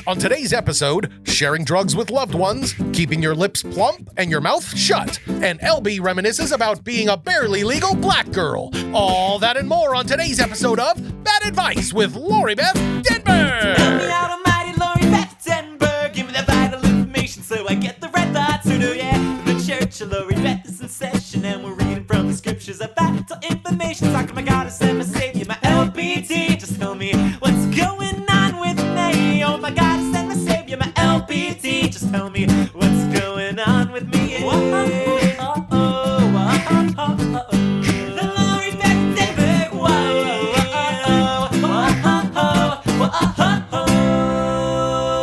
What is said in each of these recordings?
On today's episode, sharing drugs with loved ones, keeping your lips plump and your mouth shut, and LB reminisces about being a barely legal black girl. All that and more on today's episode of Bad Advice with Lori Beth Denberg. Help me out, almighty Lori Beth Denberg. Give me the vital information so I get the red thoughts. So yeah, the church of Lori Beth is in session, and we're reading from the scriptures of vital information. Talking my goddess and my savior, my LBT. Just tell me what's going on with me. Oh my goddess and my savior, my LBT. Just tell me what's going on with me. The Lori Beth Denberg.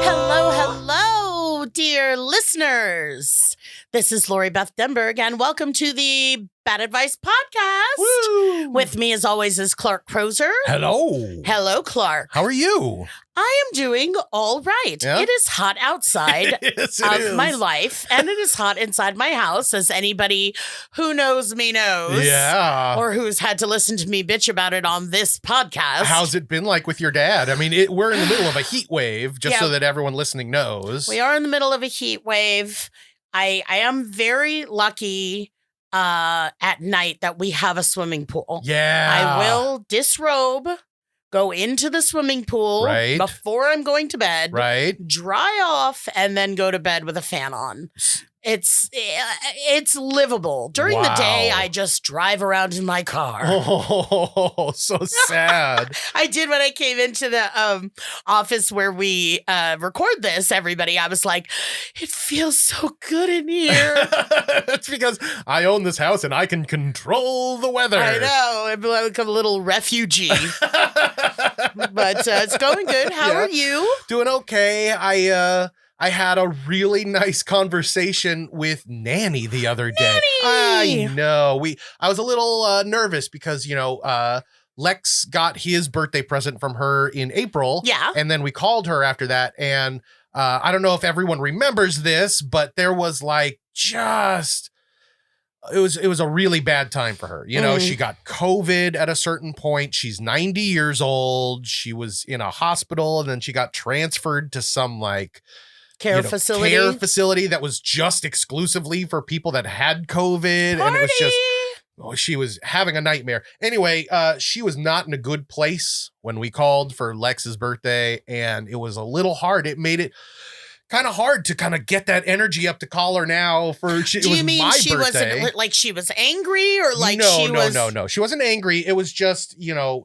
Hello, dear listeners. This is Lori Beth Denberg, and welcome to the Bad Advice Podcast. Woo! With me, as always, is Clark Crozer. Hello. Hello, Clark. How are you? I am doing all right. Yeah? It is hot outside Yes, of my life, and it is hot inside my house, as anybody who knows me knows. Yeah. Or who's had to listen to me bitch about it on this podcast. How's it been like with your dad? I mean, we're in the middle of a heat wave, just so that everyone listening knows. We are in the middle of a heat wave. I am very lucky at night that we have a swimming pool. Yeah. I will disrobe, go into the swimming pool Right. before I'm going to bed, Right? dry off, and then go to bed with a fan on. It's livable. During the day, Wow. I just drive around in my car. Oh, so sad. I did when I came into the office where we record this, everybody. I was like, it feels so good in here. That's because I own this house and I can control the weather. I know. I'm like a little refugee. But it's going good. How Yeah. are you? Doing okay. I had a really nice conversation with Nanny the other day. Nanny! I know. I was a little nervous because, Lex got his birthday present from her in April. Yeah. And then we called her after that. And I don't know if everyone remembers this, but there was it was a really bad time for her. She got COVID at a certain point. She's 90 years old. She was in a hospital, and then she got transferred to some care facility that was just exclusively for people that had COVID. Party! And it was just, she was having a nightmare. Anyway, she was not in a good place when we called for Lex's birthday, and it was a little hard. It made it kind of hard to kind of get that energy up to call her now for Do you mean she wasn't like she was angry or like No. She wasn't angry. It was just,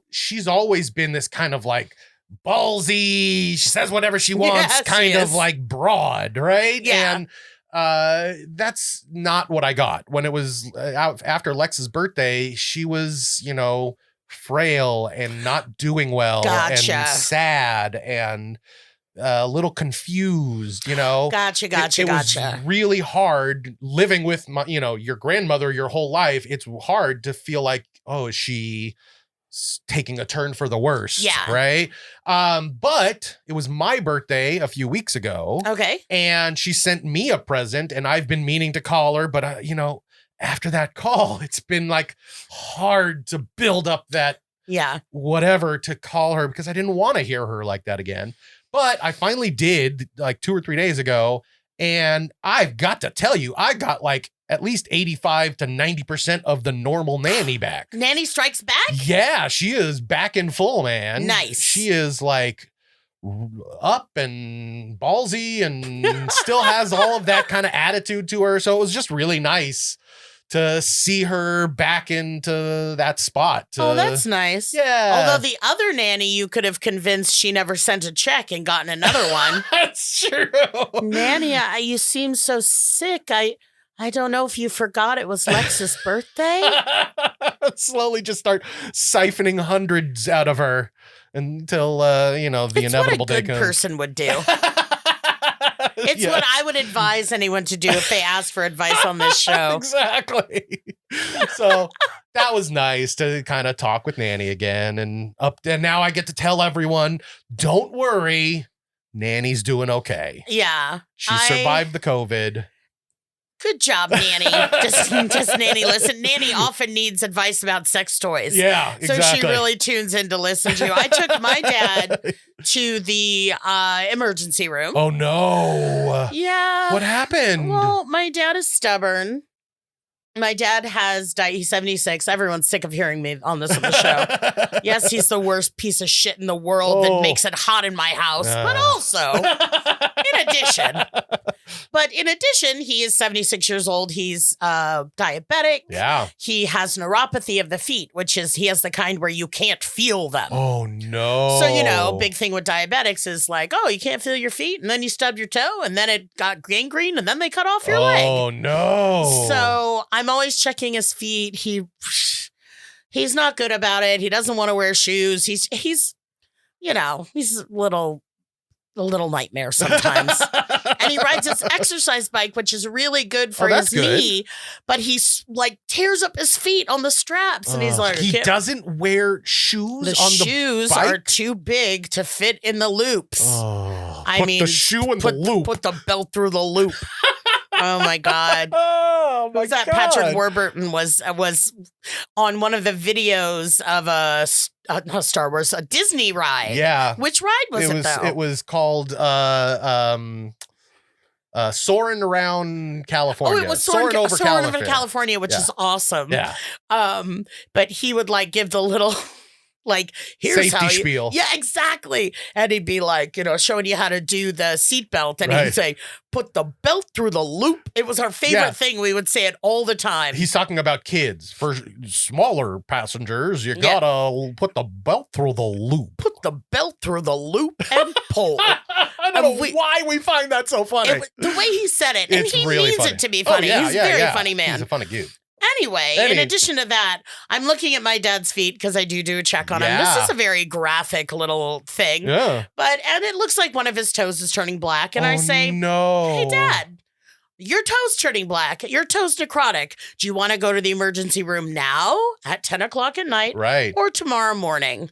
she's always been this kind of ballsy, she says whatever she wants, kind of broad, right? Yeah. And that's not what I got. When it was out after Lex's birthday, she was, frail and not doing well. Gotcha. And sad and a little confused, Gotcha. It was really hard living with your grandmother your whole life. It's hard to feel like, is she taking a turn for the worse? Yeah. Right. But it was my birthday a few weeks ago. Okay. And she sent me a present, and I've been meaning to call her, but after that call, it's been hard to build up that whatever to call her, because I didn't want to hear her like that again. But I finally did 2 or 3 days ago. And I've got to tell you, I got at least 85 to 90% of the normal Nanny back. Nanny strikes back? Yeah, she is back in full, man. Nice. She is up and ballsy and still has all of that kind of attitude to her. So it was just really nice to see her back into that spot. Oh, that's nice. Yeah. Although the other nanny, you could have convinced she never sent a check and gotten another one. That's true. Nanny, you seem so sick. I don't know if you forgot it was Lex's birthday. Slowly just start siphoning hundreds out of her until, the inevitable day comes. It's what a good person would do. It's what I would advise anyone to do if they ask for advice on this show. Exactly. So that was nice to kind of talk with Nanny again, and now I get to tell everyone, don't worry, Nanny's doing okay. Yeah. She survived the COVID. Good job, Nanny. just Nanny, listen. Nanny often needs advice about sex toys. Yeah, exactly. So she really tunes in to listen to. I took my dad to the emergency room. Oh, no. Yeah. What happened? Well, my dad is stubborn. My dad has died. He's 76. Everyone's sick of hearing me on this show. Yes, he's the worst piece of shit in the world that makes it hot in my house. But also, in addition, he is 76 years old. He's diabetic. Yeah. He has neuropathy of the feet, which is he has the kind where you can't feel them. Oh, no. So, big thing with diabetics is like, you can't feel your feet, and then you stub your toe, and then it got gangrene, and then they cut off your leg. Oh, no. So I'm always checking his feet. He's not good about it. He doesn't want to wear shoes. He's a little nightmare sometimes. And he rides his exercise bike, which is really good for his knee, but he's like tears up his feet on the straps. And he's like, he doesn't wear shoes the on the shoes bike? are too big to fit in the loops. Put the shoe in the loop. Put the belt through the loop. Oh my God. Oh my God. Patrick Warburton was on one of the videos of not Star Wars, a Disney ride. Yeah. Which ride was it though? It was called Soaring Around California. Oh, it was Soaring over California, which is awesome. Yeah. But he would like give the little like, here's safety spiel. Yeah, exactly. And he'd be like, showing you how to do the seatbelt. And he'd say, put the belt through the loop. It was our favorite thing. We would say it all the time. He's talking about kids. For smaller passengers, you gotta put the belt through the loop. Put the belt through the loop and pull. I don't know why we find that so funny. The way he said it. And he really means funny. it to be funny. He's a very funny man. He's a funny dude. Anyway, in addition to that, I'm looking at my dad's feet because I do a check on him. This is a very graphic little thing. Yeah. And it looks like one of his toes is turning black. And I say, no. Hey, Dad, your toe's turning black. Your toe's necrotic. Do you want to go to the emergency room now at 10 o'clock at night? Right. Or tomorrow morning?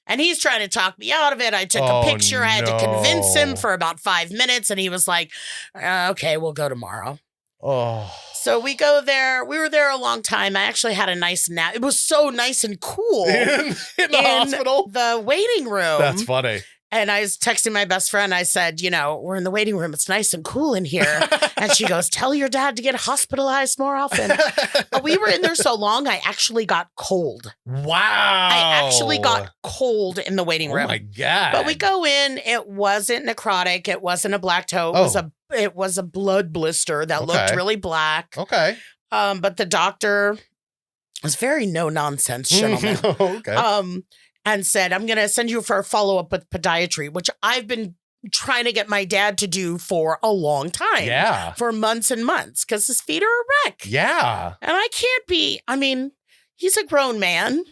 And he's trying to talk me out of it. I took a picture. I had to convince him for about 5 minutes. And he was like, okay, we'll go tomorrow. Oh. So we go there. We were there a long time. I actually had a nice nap. It was so nice and cool. In the hospital? The waiting room. That's funny. And I was texting my best friend. I said, we're in the waiting room. It's nice and cool in here. And she goes, tell your dad to get hospitalized more often. We were in there so long, I actually got cold. Wow. I actually got cold in the waiting room. Oh, my God. But we go in. It wasn't necrotic. It wasn't a black toe. It was a blood blister that looked really black. Okay. But the doctor was very no-nonsense gentleman. Okay. And said, I'm going to send you for a follow-up with podiatry, which I've been trying to get my dad to do for a long time. Yeah. For months and months, because his feet are a wreck. Yeah. And I can't be, he's a grown man.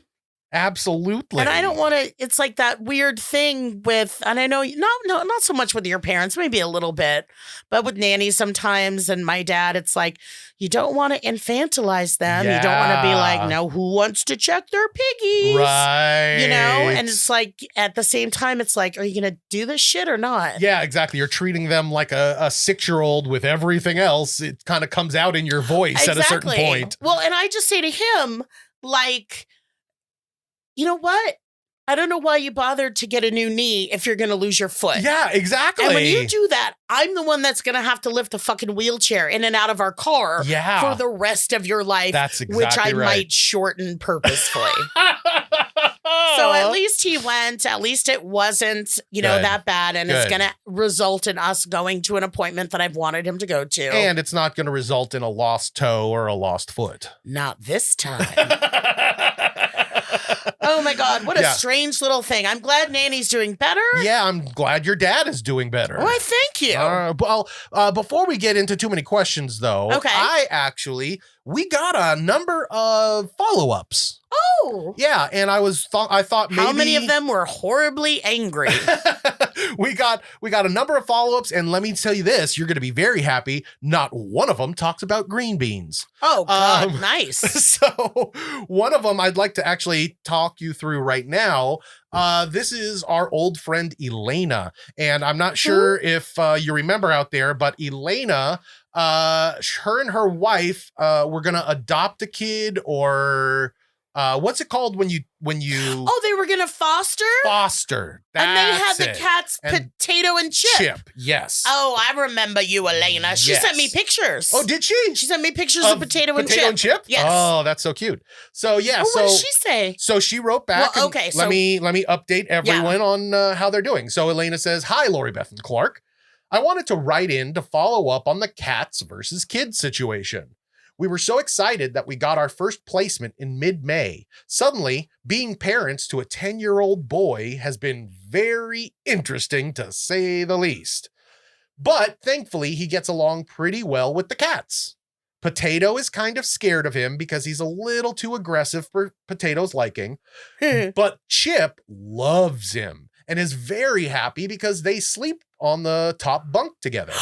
Absolutely. And I don't want to, it's like that weird thing with, and I know, not so much with your parents, maybe a little bit, but with nannies sometimes and my dad, it's like, you don't want to infantilize them. Yeah. You don't want to be like, no, who wants to check their piggies? Right. And it's like, at the same time, it's like, are you going to do this shit or not? Yeah, exactly. You're treating them like a 6-year-old with everything else. It kind of comes out in your voice at a certain point. Well, and I just say to him, like, you know what? I don't know why you bothered to get a new knee if you're going to lose your foot. Yeah, exactly. And when you do that, I'm the one that's going to have to lift the fucking wheelchair in and out of our car for the rest of your life. That's exactly which I might shorten purposefully. So at least he went. At least it wasn't, that bad. And it's going to result in us going to an appointment that I've wanted him to go to. And it's not going to result in a lost toe or a lost foot. Not this time. Oh my God, what a strange little thing. I'm glad Nanny's doing better. Yeah, I'm glad your dad is doing better. Why, thank you. Well, before we get into too many questions, though, we got a number of follow-ups. Oh. Yeah, and I thought maybe... How many of them were horribly angry? we got a number of follow-ups, and let me tell you this, you're going to be very happy. Not one of them talks about green beans. Oh, God, nice. So one of them I'd like to actually talk you through right now. This is our old friend Elena, and I'm not sure if you remember out there, but Elena her and her wife were gonna adopt a kid, or what's it called when you Oh, they were gonna foster? Foster. And they had That's the it. cats Potato and Chip. Yes. Oh, I remember you, Elena. She sent me pictures. Oh, did she? She sent me pictures of Potato and Chip. Yes. Oh, that's so cute. So yeah. What did she say? So she wrote back. Well, okay. Let me update everyone on how they're doing. So Elena says, "Hi, Lori Beth and Clark. I wanted to write in to follow up on the cats versus kids situation. We were so excited that we got our first placement in mid-May. Suddenly, being parents to a 10-year-old boy has been very interesting, to say the least. But thankfully, he gets along pretty well with the cats. Potato is kind of scared of him because he's a little too aggressive for Potato's liking. But Chip loves him and is very happy because they sleep on the top bunk together.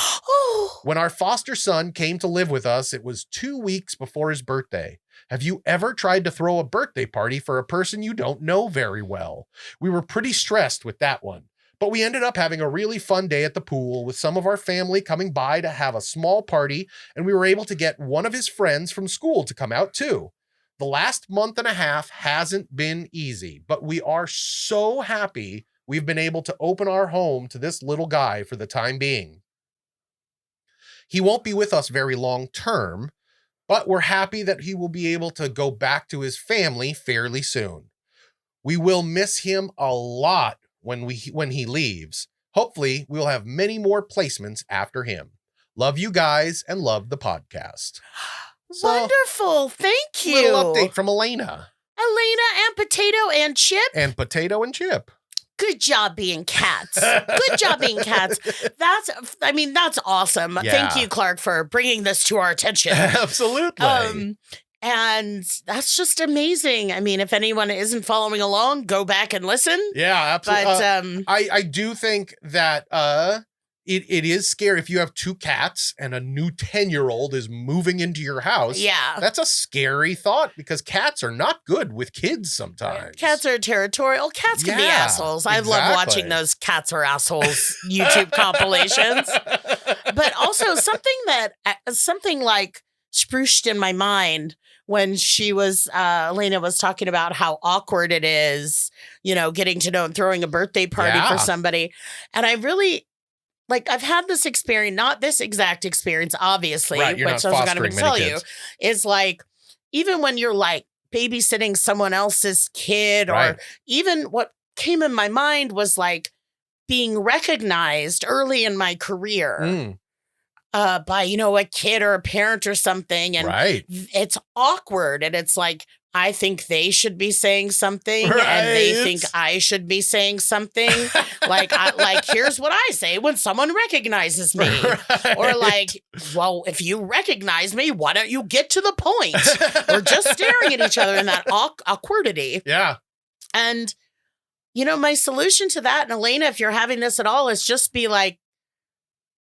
When our foster son came to live with us, it was 2 weeks before his birthday. Have you ever tried to throw a birthday party for a person you don't know very well? We were pretty stressed with that one, but we ended up having a really fun day at the pool with some of our family coming by to have a small party, and we were able to get one of his friends from school to come out too. The last month and a half hasn't been easy, but we are so happy we've been able to open our home to this little guy for the time being. He won't be with us very long term, but we're happy that he will be able to go back to his family fairly soon. We will miss him a lot when he leaves. Hopefully, we'll have many more placements after him. Love you guys and love the podcast." So, wonderful. Thank you. Little update from Elena. Elena and Potato and Chip. And Potato and Chip. Good job being cats. Good job being cats. That's awesome. Yeah. Thank you, Clark, for bringing this to our attention. Absolutely. And that's just amazing. I mean, if anyone isn't following along, go back and listen. Yeah, absolutely. But I do think that it is scary if you have two cats and a new 10-year-old is moving into your house. Yeah. That's a scary thought because cats are not good with kids sometimes. Cats are territorial. Cats can be assholes. I love watching those cats are assholes YouTube compilations. But also something like spruced in my mind when Elena was talking about how awkward it is, getting to know and throwing a birthday party for somebody. And I really, I've had this experience, not this exact experience, obviously, right, which I was going to tell you, is even when you're babysitting someone else's kid, or even what came in my mind was being recognized early in my career by, a kid or a parent or something. And it's awkward. And it's I think they should be saying something and they think I should be saying something. Here's what I say when someone recognizes me. Or well, if you recognize me, why don't you get to the point? We're just staring at each other in that awkwardity. Yeah. And, my solution to that, and Elena, if you're having this at all, is just be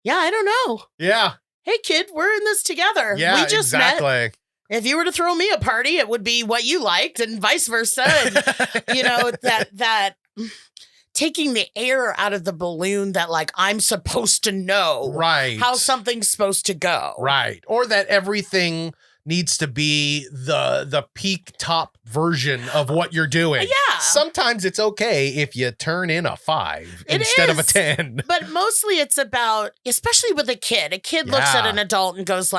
yeah, I don't know. Yeah. Hey, kid, we're in this together. Yeah, we just met. If you were to throw me a party, it would be what you liked and vice versa. And, that taking the air out of the balloon that I'm supposed to know how something's supposed to go. Right. Or that everything needs to be the peak top version of what you're doing. Yeah. Sometimes it's okay if you turn in a 5 instead of a 10. But mostly it's about, especially with a kid looks at an adult and goes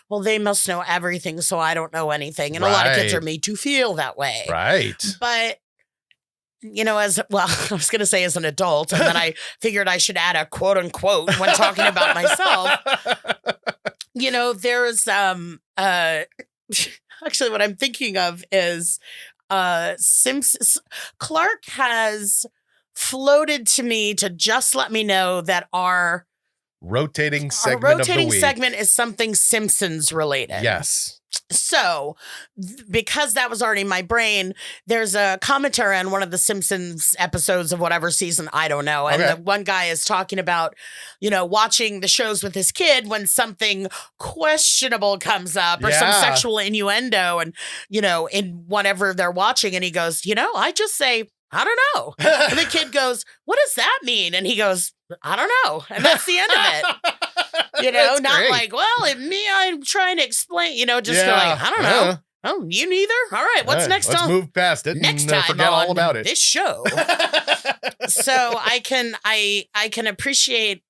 well, they must know everything, so I don't know anything. And a lot of kids are made to feel that way. Right. But, I was going to say as an adult, and then I figured I should add a quote unquote when talking about myself. There's, actually what I'm thinking of is, Clark has floated to me to just let me know that our rotating segment is something Simpsons related. Yes. So, because that was already in my brain, there's a commentary on one of the Simpsons episodes of whatever season, I don't know. And the one guy is talking about, watching the shows with his kid when something questionable comes up or some sexual innuendo and, in whatever they're watching. And he goes, I just say, I don't know. And the kid goes, what does that mean? And he goes, I don't know. And that's the end of it. Not great. like, well, I'm trying to explain, just like, I don't know. Oh, you neither? All right. What's next Let's on? move past it Next and time forget on all about it. this show. So I can appreciate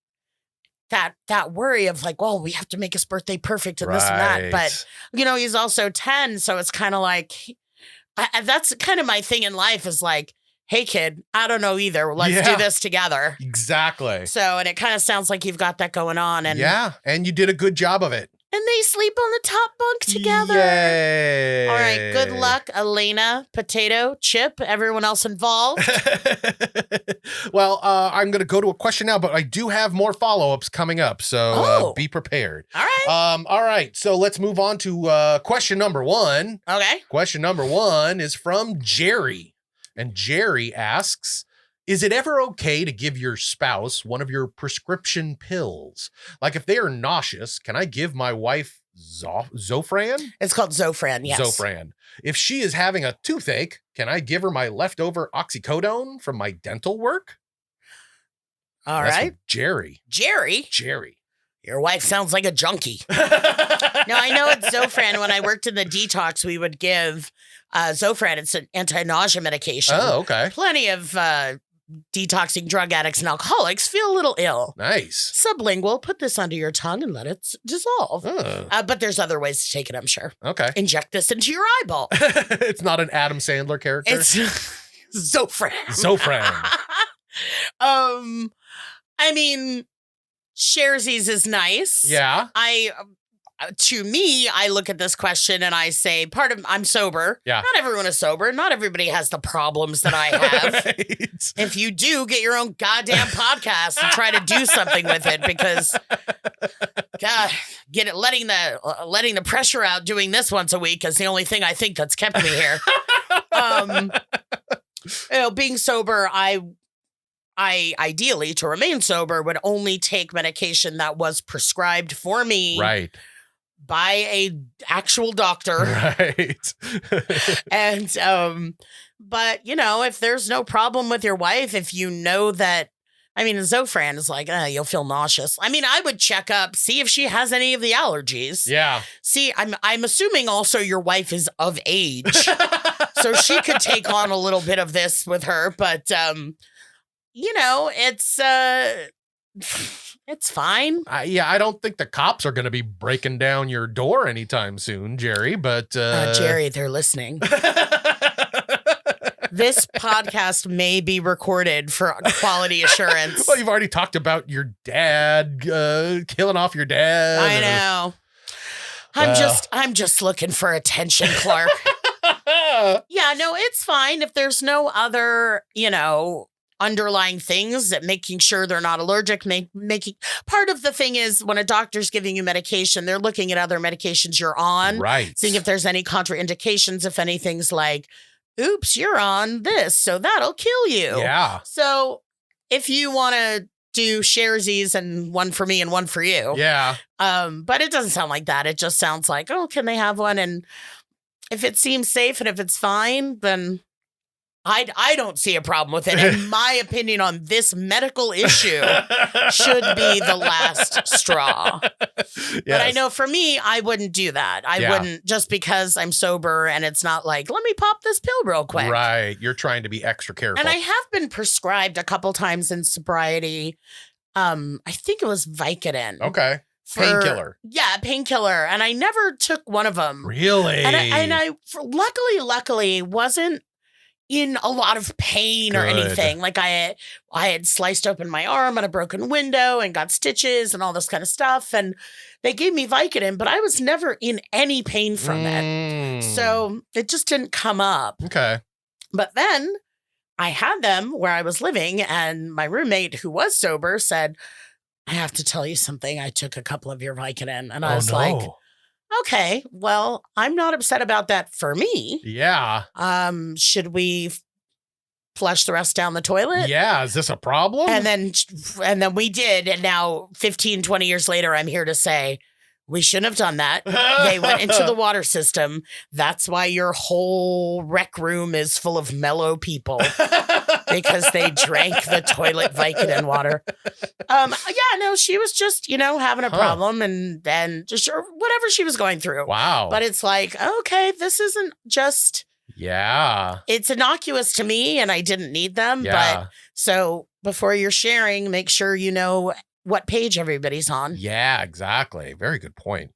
that worry of like, well, we have to make his birthday perfect and this and that. But, he's also 10. So it's kind of like, that's kind of my thing in life is like, hey, kid, I don't know either. Let's do this together. Exactly. So, and it kind of sounds like you've got that going on. And and you did a good job of it. And they sleep on the top bunk together. Yay. All right. Good luck, Elena, Potato, Chip, everyone else involved. Well, I'm going to go to a question now, but I do have more follow-ups coming up. So be prepared. All right. All right. So let's move on to question number 1. Okay. Question number 1 is from Jerry. And Jerry asks, is it ever okay to give your spouse one of your prescription pills? Like if they are nauseous, can I give my wife Zofran? It's called Zofran, yes. Zofran. If she is having a toothache, can I give her my leftover oxycodone from my dental work? All That's right. from Jerry. Jerry. Your wife sounds like a junkie. No, I know it's Zofran. When I worked in the detox, we would give Zofran. It's an anti-nausea medication. Oh, okay. Plenty of detoxing drug addicts and alcoholics feel a little ill. Nice. Sublingual, put this under your tongue and let it dissolve. But there's other ways to take it, I'm sure. Okay. Inject this into your eyeball. It's not an Adam Sandler character. It's Zofran. I mean, Sharesies is nice. Yeah. To me, I look at this question and I say, I'm sober. Yeah. Not everyone is sober. Not everybody has the problems that I have. Right. If you do, get your own goddamn podcast and try to do something with it because, God, letting the pressure out doing this once a week is the only thing I think that's kept me here. Being sober, I ideally, to remain sober, would only take medication that was prescribed for me. Right. By a actual doctor. Right. And, but if there's no problem with your wife, if you know that, Zofran is like, you'll feel nauseous. I would check up, see if she has any of the allergies. Yeah. See, I'm assuming also your wife is of age, so she could take on a little bit of this with her, but, it's fine. I don't think the cops are going to be breaking down your door anytime soon, Jerry, but... Jerry, they're listening. This podcast may be recorded for quality assurance. Well, you've already talked about your dad, killing off your dad. I know. I'm just looking for attention, Clark. Yeah, no, it's fine if there's no other, underlying things that making sure they're not allergic, making part of the thing is when a doctor's giving you medication, they're looking at other medications you're on, right? Seeing if there's any contraindications, if anything's like, oops, you're on this, so that'll kill you. Yeah. So if you want to do sharesies and one for me and one for you. Yeah. But it doesn't sound like that. It just sounds like, oh, can they have one? And if it seems safe and if it's fine, then I don't see a problem with it. And my opinion on this medical issue should be the last straw. Yes. But I know for me, I wouldn't do that. I wouldn't, just because I'm sober and it's not like, let me pop this pill real quick. Right. You're trying to be extra careful. And I have been prescribed a couple times in sobriety. I think it was Vicodin. Okay. Painkiller. Yeah, painkiller. And I never took one of them. Really? And I luckily wasn't in a lot of pain or anything. Like I had sliced open my arm on a broken window and got stitches and all this kind of stuff. And they gave me Vicodin, but I was never in any pain from it. So it just didn't come up. Okay. But then I had them where I was living, and my roommate, who was sober, said, I have to tell you something. I took a couple of your Vicodin. And I was like, okay, well, I'm not upset about that for me. Yeah. Should we flush the rest down the toilet? Yeah. Is this a problem? And then we did. And now 15, 20 years later, I'm here to say We shouldn't have done that. They went into the water system. That's why your whole rec room is full of mellow people because they drank the toilet Vicodin water. No, she was just, having a problem and just whatever she was going through. Wow. But it's like, okay, this isn't just. Yeah. It's innocuous to me and I didn't need them. Yeah. But so before you're sharing, make sure you know what page everybody's on. Yeah, exactly. Very good point.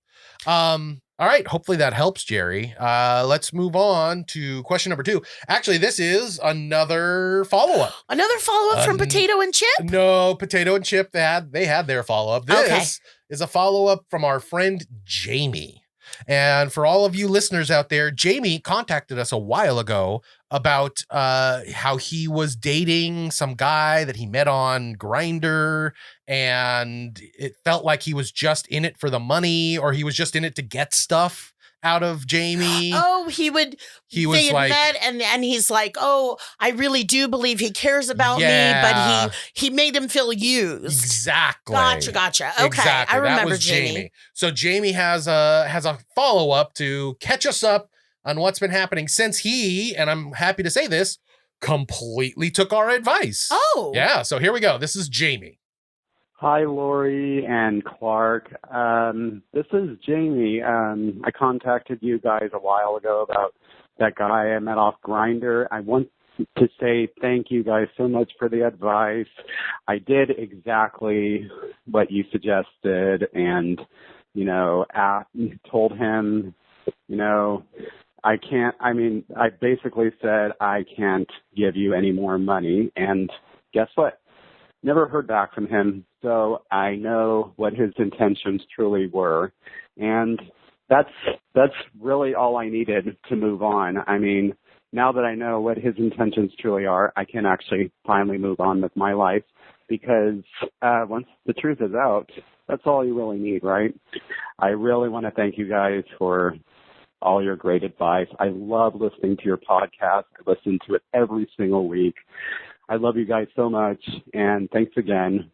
All right. Hopefully that helps, Jerry. Let's move on to question number 2. Actually, this is another follow-up. Another follow-up from Potato and Chip? No, Potato and Chip, they had their follow-up. This is a follow-up from our friend Jamie. And for all of you listeners out there, Jamie contacted us a while ago about how he was dating some guy that he met on Grindr, and it felt like he was just in it for the money, or he was just in it to get stuff out of Jamie. Oh, he was like, met and he's like, oh, I really do believe he cares about me, but he made him feel used. Exactly. Gotcha. Okay, exactly. I remember that was Jamie. So Jamie has a follow up to catch us up on what's been happening since he, and I'm happy to say this, completely took our advice. Oh, yeah. So here we go. This is Jamie. Hi, Lori and Clark. This is Jamie. I contacted you guys a while ago about that guy I met off Grindr. I want to say thank you guys so much for the advice. I did exactly what you suggested and, told him, I basically said I can't give you any more money. And guess what? Never heard back from him, so I know what his intentions truly were, and that's really all I needed to move on. I mean, now that I know what his intentions truly are, I can actually finally move on with my life, because once the truth is out, that's all you really need, right? I really want to thank you guys for all your great advice. I love listening to your podcast. I listen to it every single week. I love you guys so much, and thanks again.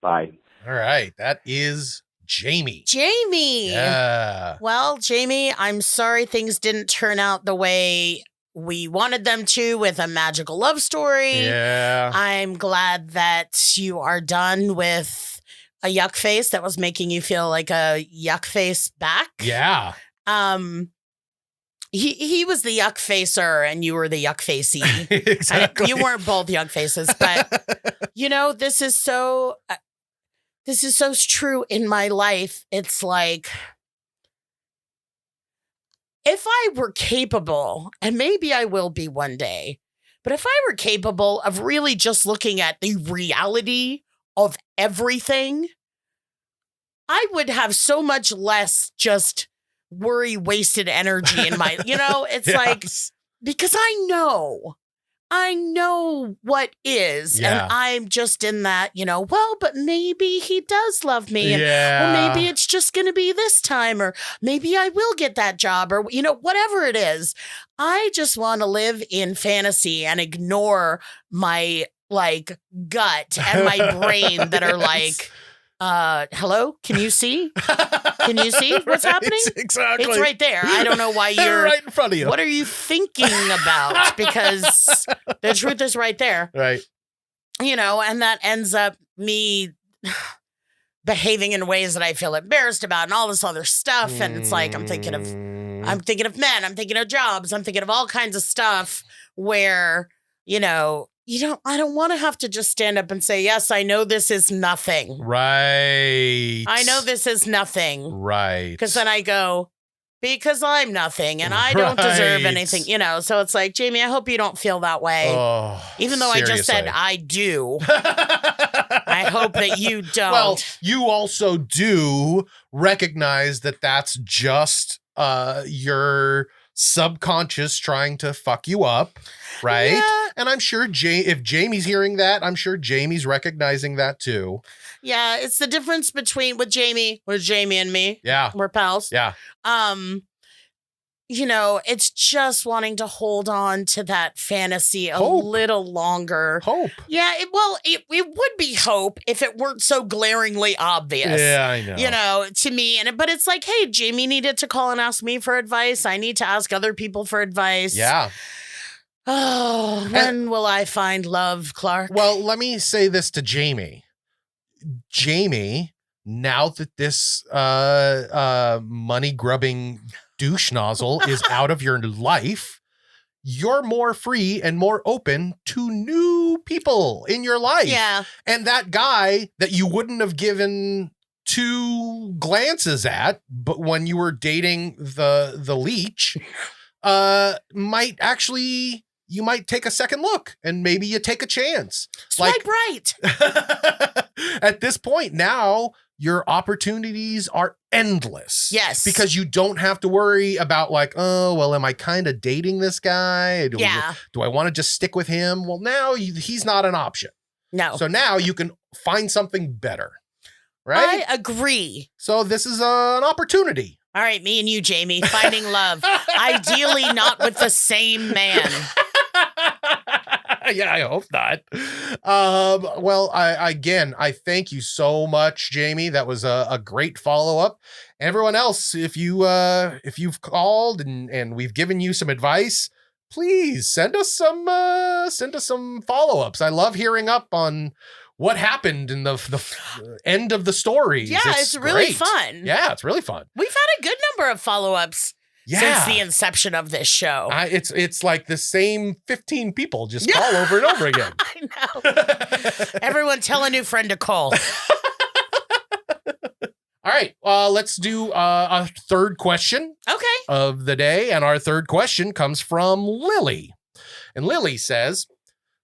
Bye. All right. That is Jamie. Yeah. Well, Jamie, I'm sorry things didn't turn out the way we wanted them to with a magical love story. Yeah. I'm glad that you are done with a yuck face that was making you feel like a yuck face back. Yeah. He was the yuck facer and you were the yuck facey. Exactly. You weren't both yuck faces, but this is so true in my life. It's like, if I were capable, and maybe I will be one day, but if I were capable of really just looking at the reality of everything, I would have so much less just worry, wasted energy in my, it's like, because I know what is, and I'm just in that, but maybe he does love me, and or maybe it's just going to be this time, or maybe I will get that job, or, whatever it is. I just want to live in fantasy and ignore my gut and my brain that are like, hello, can you see? Can you see what's happening? Exactly. It's right there. I don't know why you're right in front of you. What are you thinking about? Because the truth is right there. Right. And that ends up me behaving in ways that I feel embarrassed about and all this other stuff. And it's like, I'm thinking of men, I'm thinking of jobs, I'm thinking of all kinds of stuff where, I don't want to have to just stand up and say, yes, I know this is nothing. Right. I know this is nothing. Right. Because then I go, because I'm nothing and I don't deserve anything, So it's like, Jamie, I hope you don't feel that way. Oh, even though seriously. I just said I do. I hope that you don't. Well, you also do recognize that that's just your subconscious trying to fuck you up, right? Yeah. And I'm sure if Jamie's hearing that, I'm sure Jamie's recognizing that too. Yeah, it's the difference between with Jamie and me. Yeah. We're pals. Yeah. it's just wanting to hold on to that fantasy a little longer. Hope. Yeah, it would be hope if it weren't so glaringly obvious. Yeah, I know. To me. But it's like, hey, Jamie needed to call and ask me for advice. I need to ask other people for advice. Yeah. Oh, when will I find love, Clark? Well, let me say this to Jamie. Jamie, now that this money-grubbing douche nozzle is out of your life, you're more free and more open to new people in your life. Yeah. And that guy that you wouldn't have given 2 glances at, but when you were dating the leech, you might take a second look and maybe you take a chance. Swipe right. At this point now, your opportunities are endless. Yes. Because you don't have to worry about am I kind of dating this guy? Do I want to just stick with him? Well, now he's not an option. No. So now you can find something better. Right? I agree. So this is an opportunity. All right, me and you, Jamie, finding love. Ideally not with the same man. Yeah, I hope not. Well, I thank you so much, Jamie. That was a great follow-up. Everyone else, if you've called and we've given you some advice, please send us some follow-ups. I love hearing up on what happened in the end of the stories. Yeah, it's really fun. Yeah, it's really fun. We've had a good number of follow-ups. Yeah. Since the inception of this show. It's like the same 15 people just call over and over again. I know. Everyone tell a new friend to call. All right, let's do a third question of the day. And our third question comes from Lily. And Lily says,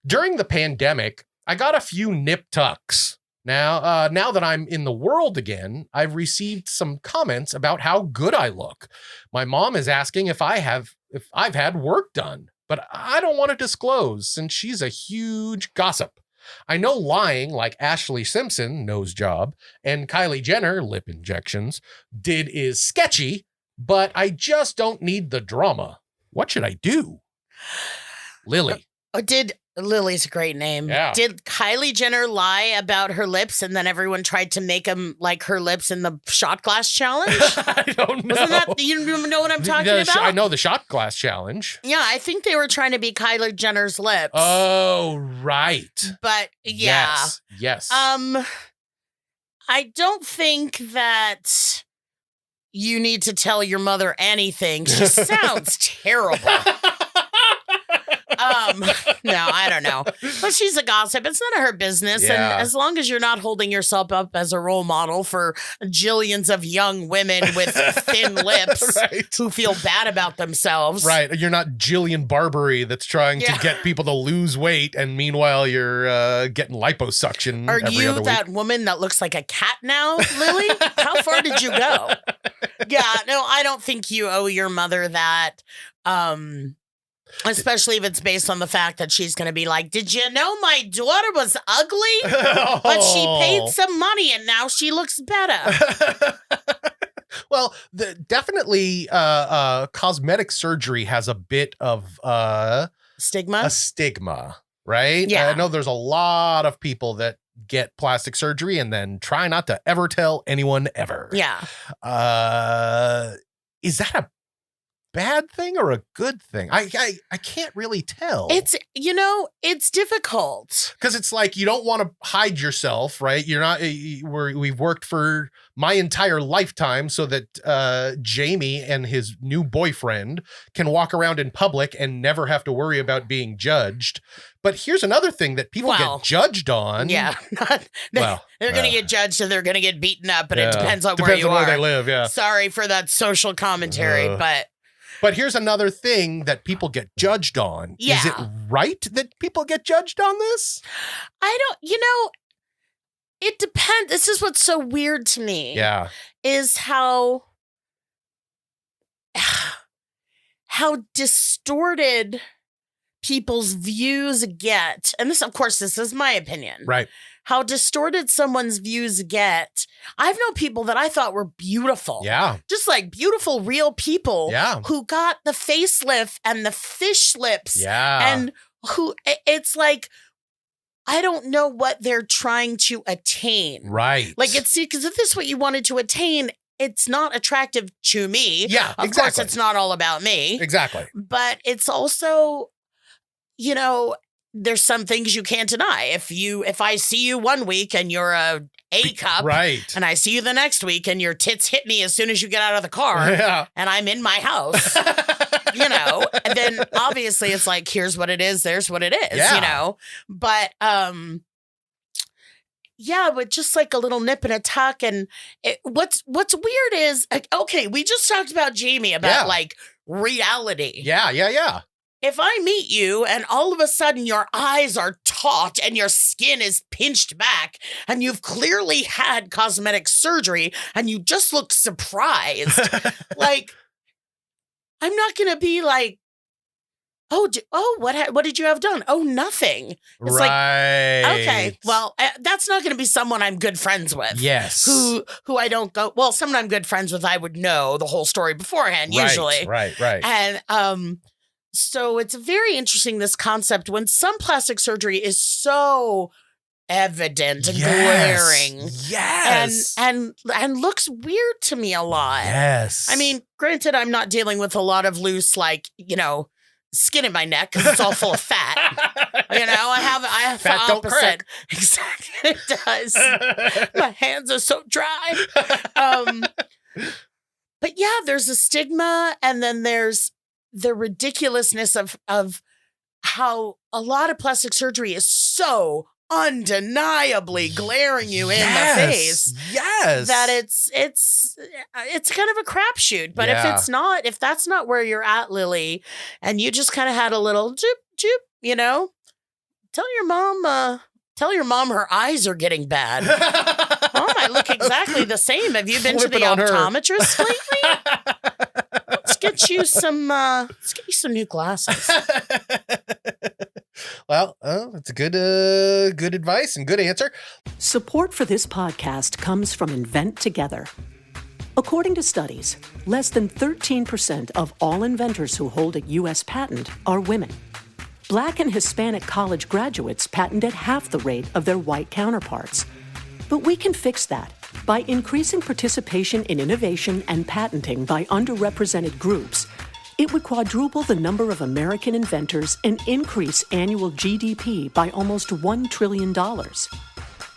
during the pandemic, I got a few nip tucks. Now that I'm in the world again, I've received some comments about how good I look. My mom is asking if I've had work done, but I don't want to disclose since she's a huge gossip. I know lying like Ashley Simpson, nose job, and Kylie Jenner, lip injections, is sketchy, but I just don't need the drama. What should I do? Lily. Lily's a great name. Yeah. Did Kylie Jenner lie about her lips and then everyone tried to make them like her lips in the shot glass challenge? I don't know. Wasn't that, you know what I'm talking about? I know the shot glass challenge. Yeah, I think they were trying to be Kylie Jenner's lips. Oh, right. But yeah. Yes. I don't think that you need to tell your mother anything. She sounds terrible. No, I don't know. But she's a gossip. It's none of her business. Yeah. And as long as you're not holding yourself up as a role model for jillions of young women with thin lips who feel bad about themselves. Right. You're not Jillian Barbary that's trying to get people to lose weight. And meanwhile, you're getting liposuction. Are every you other that week. woman that looks like a cat now, Lily? How far did you go? Yeah, no, I don't think you owe your mother that. Especially if it's based on the fact that she's going to be like, did you know my daughter was ugly? But she paid some money and now she looks better. Well, definitely cosmetic surgery has a bit of Stigma? a stigma, right? Yeah. I know there's a lot of people that get plastic surgery and then try not to ever tell anyone ever. Yeah. Is that a bad thing or a good thing? I can't really tell. It's difficult. Because it's like you don't want to hide yourself, right? You're not. We've worked for my entire lifetime so that Jamie and his new boyfriend can walk around in public and never have to worry about being judged. But here's another thing that people get judged on. Yeah, they're going to get judged and they're going to get beaten up, and it depends on where you are. Where they live. Yeah. Sorry for that social commentary, But here's another thing that people get judged on. Yeah. Is it right that people get judged on this? It depends. This is what's so weird to me. Yeah. Is how distorted people's views get. And this, of course, this is my opinion. Right. how distorted someone's views get. I've known people that I thought were beautiful. Yeah. Just like beautiful, real people. Yeah. Who got the facelift and the fish lips. Yeah. And who, it's like, I don't know what they're trying to attain. Right. Like, it's, because if this is what you wanted to attain, it's not attractive to me. Yeah, Of course, it's not all about me. Exactly. But it's also, you know, there's some things you can't deny. If I see you one week and you're a cup, right, and I see you the next week and your tits hit me as soon as you get out of the car, yeah, and I'm in my house, you know, and then obviously it's like, here's what it is, there's what it is, yeah, you know, but yeah, but just like a little nip and a tuck. And what's weird is, okay, we just talked about Jamie, about like reality. Yeah. If I meet you and all of a sudden your eyes are taut and your skin is pinched back and you've clearly had cosmetic surgery and you just look surprised, like, I'm not going to be like, what did you have done? Oh, nothing. It's right. like, okay, well, that's not going to be someone I'm good friends with. Yes. Who I don't go, well, someone I'm good friends with, I would know the whole story beforehand, usually. Right. And, so it's very interesting, this concept, when some plastic surgery is so evident and glaring. Yes. And looks weird to me a lot. Yes. I mean, granted, I'm not dealing with a lot of loose, like, you know, skin in my neck because it's all full of fat. You know, I have fat the don't opposite. crack. Exactly, it does. My hands are so dry. But yeah, there's a stigma, and then there's the ridiculousness of how a lot of plastic surgery is so undeniably glaring you in the face. Yes. That it's kind of a crapshoot. But if that's not where you're at, Lily, and you just kind of had a little joop, you know, tell your mom her eyes are getting bad. Mom, I look exactly the same. Have you been to the optometrist lately? Let's get you some new glasses. Well, that's a good advice and good answer. Support for this podcast comes from Invent Together. According to studies, less than 13% of all inventors who hold a U.S. patent are women. Black and Hispanic college graduates patent at half the rate of their white counterparts. But we can fix that by increasing participation in innovation and patenting by underrepresented groups. It would quadruple the number of American inventors and increase annual GDP by almost $1 trillion.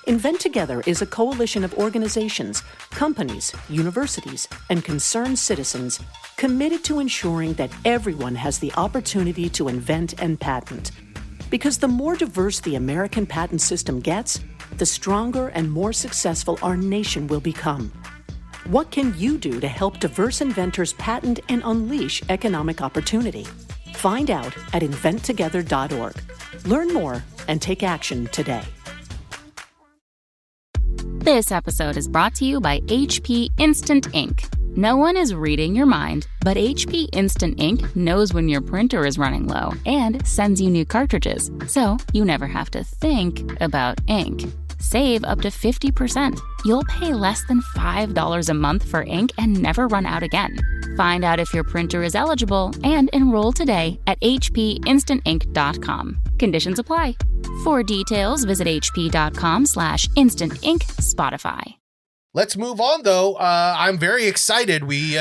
Invent Together is a coalition of organizations, companies, universities, and concerned citizens committed to ensuring that everyone has the opportunity to invent and patent. Because the more diverse the American patent system gets, the stronger and more successful our nation will become. What can you do to help diverse inventors patent and unleash economic opportunity? Find out at inventtogether.org. Learn more and take action today. This episode is brought to you by HP Instant Ink. No one is reading your mind, but HP Instant Ink knows when your printer is running low and sends you new cartridges, so you never have to think about ink. Save up to 50%. You'll pay less than $5 a month for ink and never run out again. Find out if your printer is eligible and enroll today at hpinstantink.com. Conditions apply. For details, visit hp.com/instantink Spotify. Let's move on, though. I'm very excited. We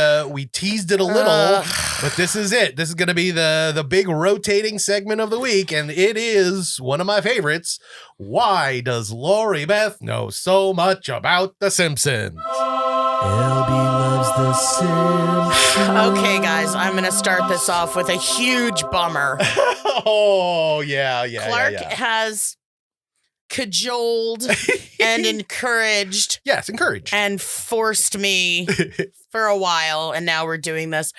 teased it a little, but this is it. This is going to be the big rotating segment of the week, and it is one of my favorites. Why does Lori Beth know so much about The Simpsons? LB loves The Simpsons. Okay, guys, I'm going to start this off with a huge bummer. Oh, yeah. Clark has cajoled and encouraged. Yes, encouraged. And forced me for a while, and now we're doing this.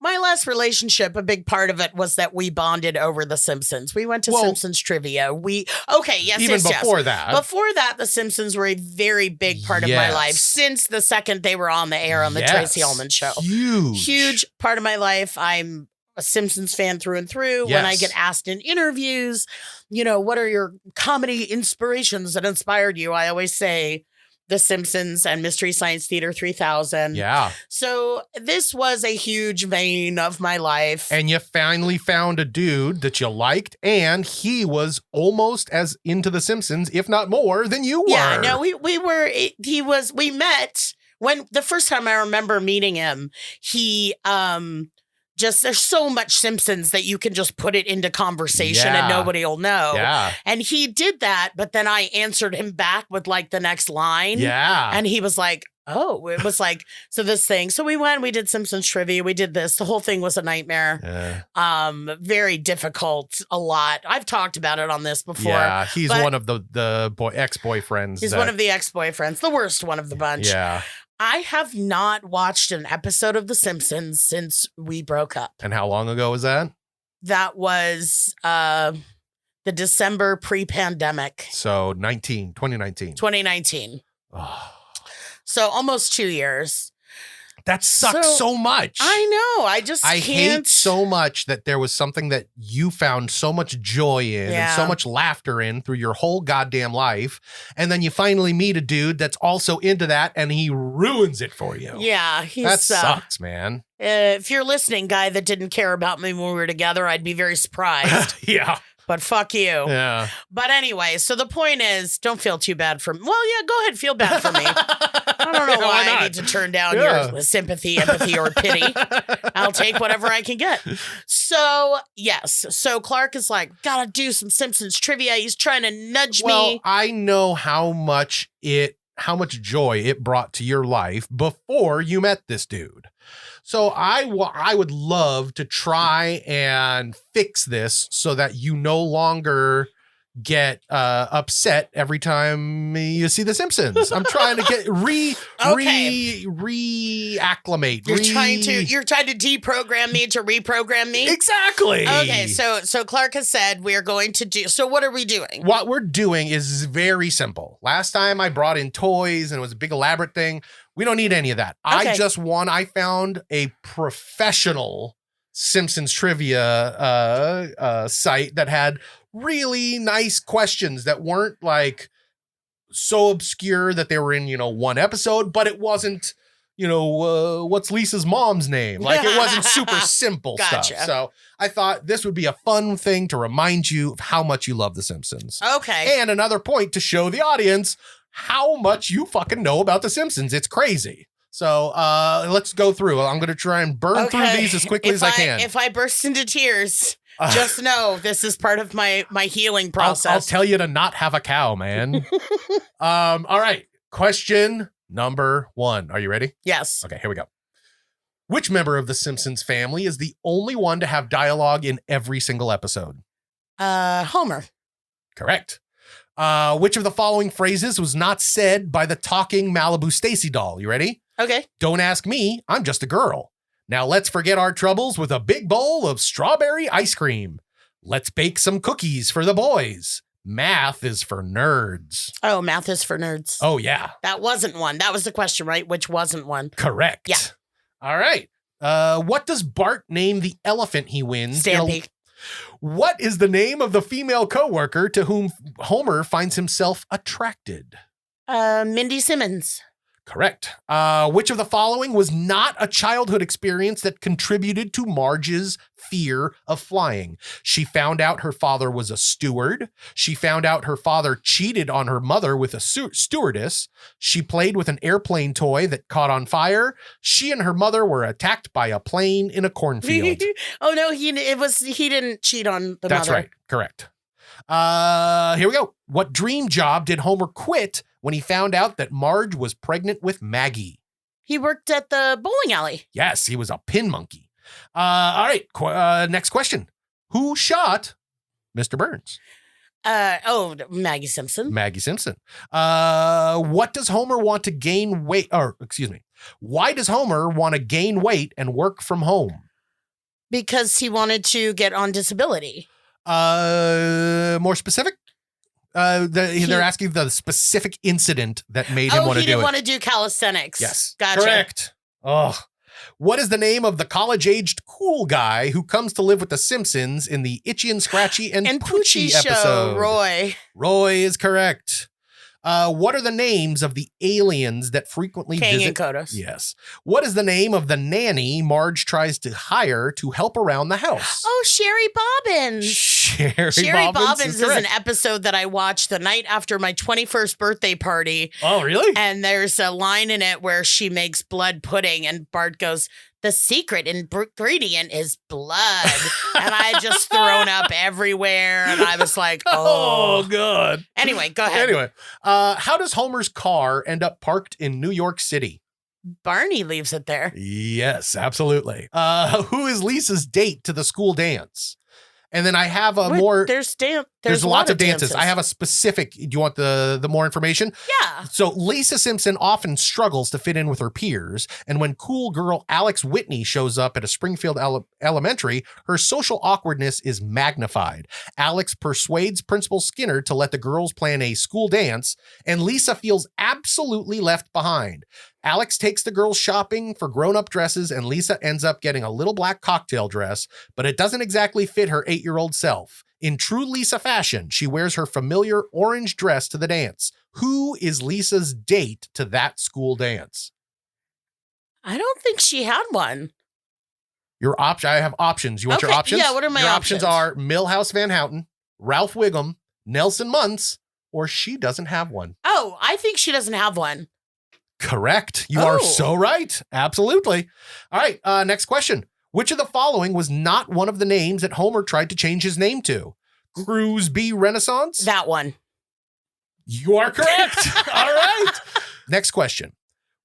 My last relationship, a big part of it was that we bonded over The Simpsons. We went to Simpsons trivia. Even before that. Before that, The Simpsons were a very big part of my life since the second they were on the air on the Tracy Ullman Show. Huge part of my life. I'm a Simpsons fan through and through. When I get asked in interviews, what are your comedy inspirations that inspired you? I always say The Simpsons and Mystery Science Theater 3000. Yeah. So this was a huge vein of my life. And you finally found a dude that you liked, and he was almost as into The Simpsons, if not more, than you were. Yeah, no, we met when the first time I remember meeting him, he, there's so much Simpsons that you can just put it into conversation and nobody will know. Yeah. And he did that, but then I answered him back with like the next line. Yeah. And he was like, oh, it was like, so this thing. So we went, we did Simpsons trivia. We did this. The whole thing was a nightmare. Very difficult, a lot. I've talked about it on this before. Yeah. He's one of the ex-boyfriends. He's one of the ex-boyfriends, the worst one of the bunch. Yeah. I have not watched an episode of The Simpsons since we broke up. And how long ago was that? That was the December pre-pandemic. So 2019. 2019. Oh. So almost 2 years. That sucks so much. I know. I can't. Hate so much that there was something that you found so much joy in and so much laughter in through your whole goddamn life. And then you finally meet a dude that's also into that and he ruins it for you. Yeah. That sucks, man. If you're listening, guy that didn't care about me when we were together, I'd be very surprised. Yeah. But fuck you. Yeah. But anyway, so the point is, don't feel too bad for me. Well, yeah, go ahead, feel bad for me. I don't know why I need to turn down your sympathy, empathy, or pity. I'll take whatever I can get. So, yes. So Clark is like, gotta do some Simpsons trivia. He's trying to nudge me. Well, I know how much joy it brought to your life before you met this dude. So I would love to try and fix this so that you no longer get upset every time you see The Simpsons. I'm trying to get reacclimate. You're trying to deprogram me to reprogram me? Exactly. Okay, so Clark has said we're going to do. So what are we doing? What we're doing is very simple. Last time I brought in toys and it was a big elaborate thing. We don't need any of that. Okay. I found a professional Simpsons trivia site that had really nice questions that weren't like so obscure that they were in, one episode, but it wasn't, what's Lisa's mom's name? Like it wasn't super simple stuff. So I thought this would be a fun thing to remind you of how much you love The Simpsons. Okay. And another point to show the audience how much you fucking know about The Simpsons. It's crazy. So let's go through. I'm going to try and burn through these as quickly as I can. If I burst into tears, just know this is part of my healing process. I'll tell you to not have a cow, man. All right. Question number 1. Are you ready? Yes. Okay, here we go. Which member of the Simpsons family is the only one to have dialogue in every single episode? Homer. Correct. Which of the following phrases was not said by the talking Malibu Stacy doll? You ready? Okay. Don't ask me. I'm just a girl. Now let's forget our troubles with a big bowl of strawberry ice cream. Let's bake some cookies for the boys. Math is for nerds. Oh, math is for nerds. Oh, yeah. That wasn't one. That was the question, right? Which wasn't one? Correct. Yeah. All right. What does Bart name the elephant he wins? Stampede. What is the name of the female coworker to whom Homer finds himself attracted? Mindy Simmons. Correct. Which of the following was not a childhood experience that contributed to Marge's fear of flying? She found out her father was a steward. She found out her father cheated on her mother with a stewardess. She played with an airplane toy that caught on fire. She and her mother were attacked by a plane in a cornfield. Oh no, he didn't cheat on the mother. That's right. Correct. Here we go. What dream job did Homer quit when he found out that Marge was pregnant with Maggie? He worked at the bowling alley. Yes, he was a pin monkey. All right. Next question. Who shot Mr. Burns? Maggie Simpson. Maggie Simpson. What does Homer want to gain weight? Why does Homer want to gain weight and work from home? Because he wanted to get on disability. More specific? They're asking the specific incident that made him want to do it. He didn't want to do calisthenics. Yes. Gotcha. Correct. Oh, What is the name of the college-aged cool guy who comes to live with the Simpsons in the Itchy and Scratchy and Poochie show? episode? Roy. Roy is correct. What are the names of the aliens that frequently Kang visit? and Kodos. Yes. What is the name of the nanny Marge tries to hire to help around the house? Oh, Sherry Bobbins. Sherry Bobbins is an episode that I watched the night after my 21st birthday party. Oh, really? And there's a line in it where she makes blood pudding and Bart goes, the secret ingredient is blood. And I had just thrown up everywhere. And I was like, oh, God. Anyway, go ahead. Anyway, how does Homer's car end up parked in New York City? Barney leaves it there. Yes, absolutely. Who is Lisa's date to the school dance? And then I have there's lots of dances. I have a specific, do you want the more information? Yeah. So Lisa Simpson often struggles to fit in with her peers. And when cool girl Alex Whitney shows up at a Springfield elementary, her social awkwardness is magnified. Alex persuades Principal Skinner to let the girls plan a school dance, and Lisa feels absolutely left behind. Alex takes the girls shopping for grown-up dresses, and Lisa ends up getting a little black cocktail dress, but it doesn't exactly fit her 8-year-old self. In true Lisa fashion, she wears her familiar orange dress to the dance. Who is Lisa's date to that school dance? I don't think she had one. I have options. You want your options? Yeah, what are my options? Your options are Milhouse Van Houten, Ralph Wiggum, Nelson Muntz, or she doesn't have one. Oh, I think she doesn't have one. Correct. You are so right. Absolutely. All right. Next question. Which of the following was not one of the names that Homer tried to change his name to? Cruise B Renaissance? That one. You are correct. All right. Next question.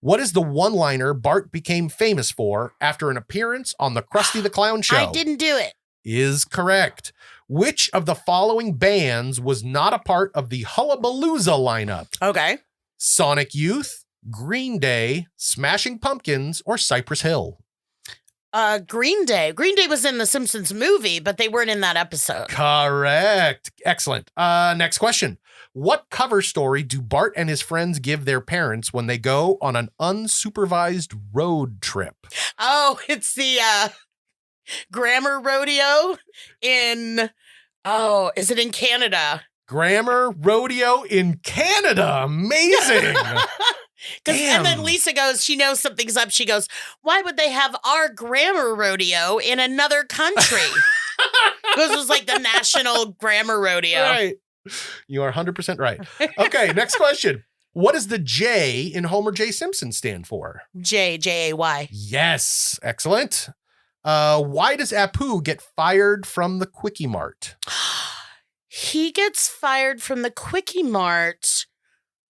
What is the one-liner Bart became famous for after an appearance on the Krusty the Clown show? I didn't do it. Is correct. Which of the following bands was not a part of the Hullabalooza lineup? Okay. Sonic Youth, Green Day, Smashing Pumpkins, or Cypress Hill? Green Day. Green Day was in the Simpsons movie, but they weren't in that episode. Correct. Excellent. Next question. What cover story do Bart and his friends give their parents when they go on an unsupervised road trip? Oh, it's the grammar rodeo is it in Canada? Grammar rodeo in Canada. Amazing. And then Lisa goes, she knows something's up. She goes, why would they have our grammar rodeo in another country? Because it was like the national grammar rodeo. Right. You are 100% right. Okay, next question. What does the J in Homer J. Simpson stand for? J-A-Y. Yes. Excellent. Why does Apu get fired from the Quickie Mart? He gets fired from the Quickie Mart.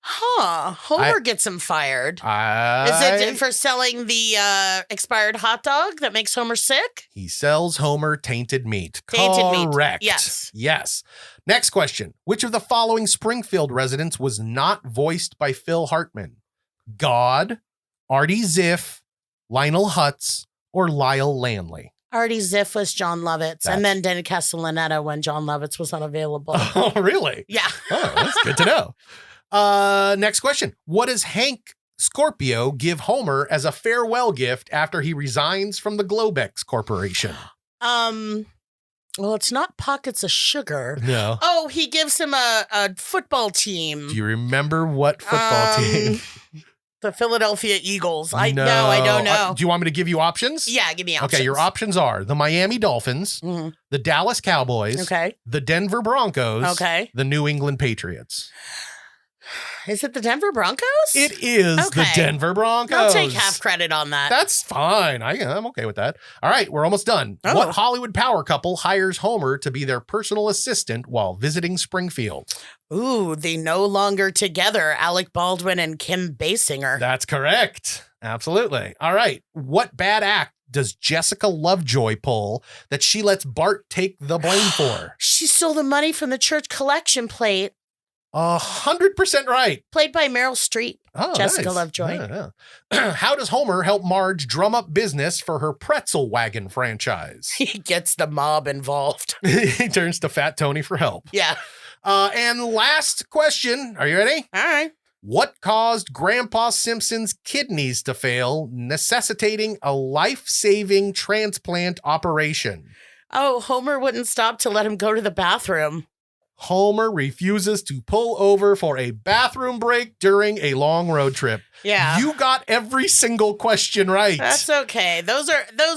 Homer gets him fired. Is it for selling the expired hot dog that makes Homer sick? He sells Homer tainted meat. Correct. Yes. Next question. Which of the following Springfield residents was not voiced by Phil Hartman? God, Artie Ziff, Lionel Hutz, or Lyle Lanley? Artie Ziff was John Lovitz, and then Denny Castellaneta when John Lovitz was unavailable. Oh, really? Yeah. Oh, that's good to know. Next question. What does Hank Scorpio give Homer as a farewell gift after he resigns from the Globex Corporation? Well, it's not pockets of sugar. No. Oh, he gives him a football team. Do you remember what football team? The Philadelphia Eagles. No, I don't know. Do you want me to give you options? Yeah, give me options. Okay, your options are the Miami Dolphins, the Dallas Cowboys, the Denver Broncos, the New England Patriots. Is it the Denver Broncos? It is the Denver Broncos. I'll take half credit on that. That's fine. I'm okay with that. All right, we're almost done. Oh. What Hollywood power couple hires Homer to be their personal assistant while visiting Springfield? Ooh, the no longer together Alec Baldwin and Kim Basinger. That's correct. Absolutely. All right. What bad act does Jessica Lovejoy pull that she lets Bart take the blame for? She stole the money from the church collection plate. 100% right. Played by Meryl Streep. Oh, Jessica nice. Lovejoy. Yeah. How does Homer help Marge drum up business for her pretzel wagon franchise? He gets the mob involved. He turns to Fat Tony for help. Yeah. And last question. Are you ready? All right. What caused Grandpa Simpson's kidneys to fail, necessitating a life-saving transplant operation? Oh, Homer wouldn't stop to let him go to the bathroom. Homer refuses to pull over for a bathroom break during a long road trip. Yeah. You got every single question right. That's okay. Those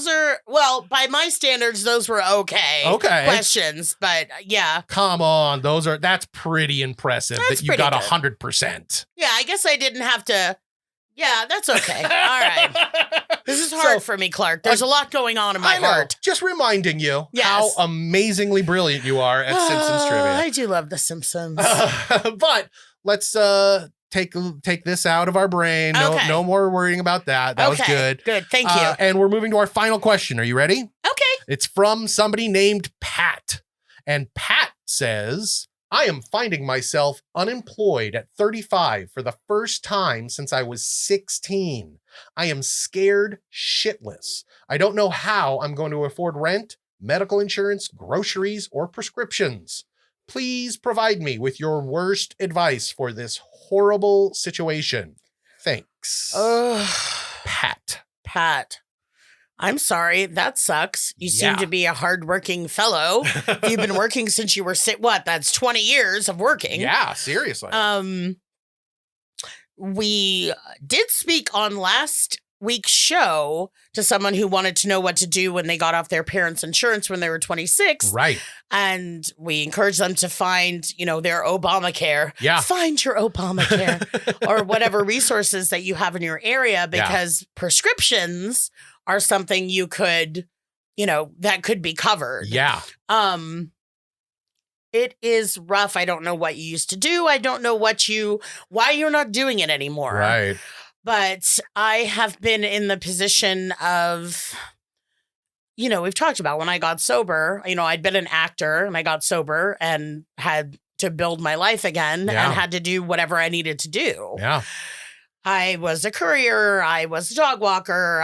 are well, by my standards, those were okay questions, but yeah. Come on, that's pretty impressive that you got 100%. Yeah, I guess I didn't have to. Yeah, that's okay. All right. This is hard for me, Clark. There's a lot going on in my heart. Just reminding you how amazingly brilliant you are at Simpsons trivia. I do love The Simpsons. But let's take this out of our brain. No more worrying about that. That was good. Good. Thank you. And we're moving to our final question. Are you ready? Okay. It's from somebody named Pat. And Pat says, I am finding myself unemployed at 35 for the first time since I was 16. I am scared shitless. I don't know how I'm going to afford rent, medical insurance, groceries, or prescriptions. Please provide me with your worst advice for this horrible situation. Thanks. Pat. I'm sorry. That sucks. You seem to be a hardworking fellow. You've been working since you were that's 20 years of working. Yeah, seriously. We did speak on last week's show to someone who wanted to know what to do when they got off their parents' insurance when they were 26. Right. And we encouraged them to find, their Obamacare. Yeah. Find your Obamacare or whatever resources that you have in your area, because prescriptions are something you could, that could be covered. Yeah. It is rough. I don't know what you used to do. I don't know why you're not doing it anymore. Right. But I have been in the position of, we've talked about when I got sober, I'd been an actor and I got sober and had to build my life again and had to do whatever I needed to do. Yeah. I was a courier. I was a dog walker.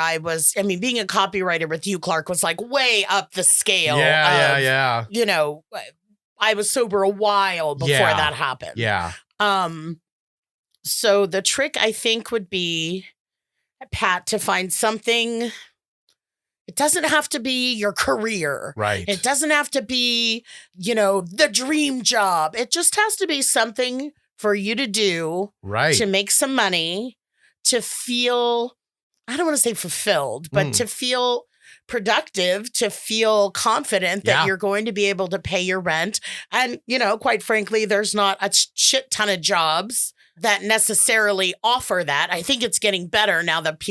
Being a copywriter with you, Clark, was like way up the scale. Yeah. I was sober a while before that happened. Yeah. So the trick, I think, would be, Pat, to find something. It doesn't have to be your career. Right. It doesn't have to be, the dream job. It just has to be something for you to do. Right. To make some money, to feel, I don't want to say fulfilled, but to feel productive, to feel confident that you're going to be able to pay your rent. And, quite frankly, there's not a shit ton of jobs that necessarily offer that. I think it's getting better now that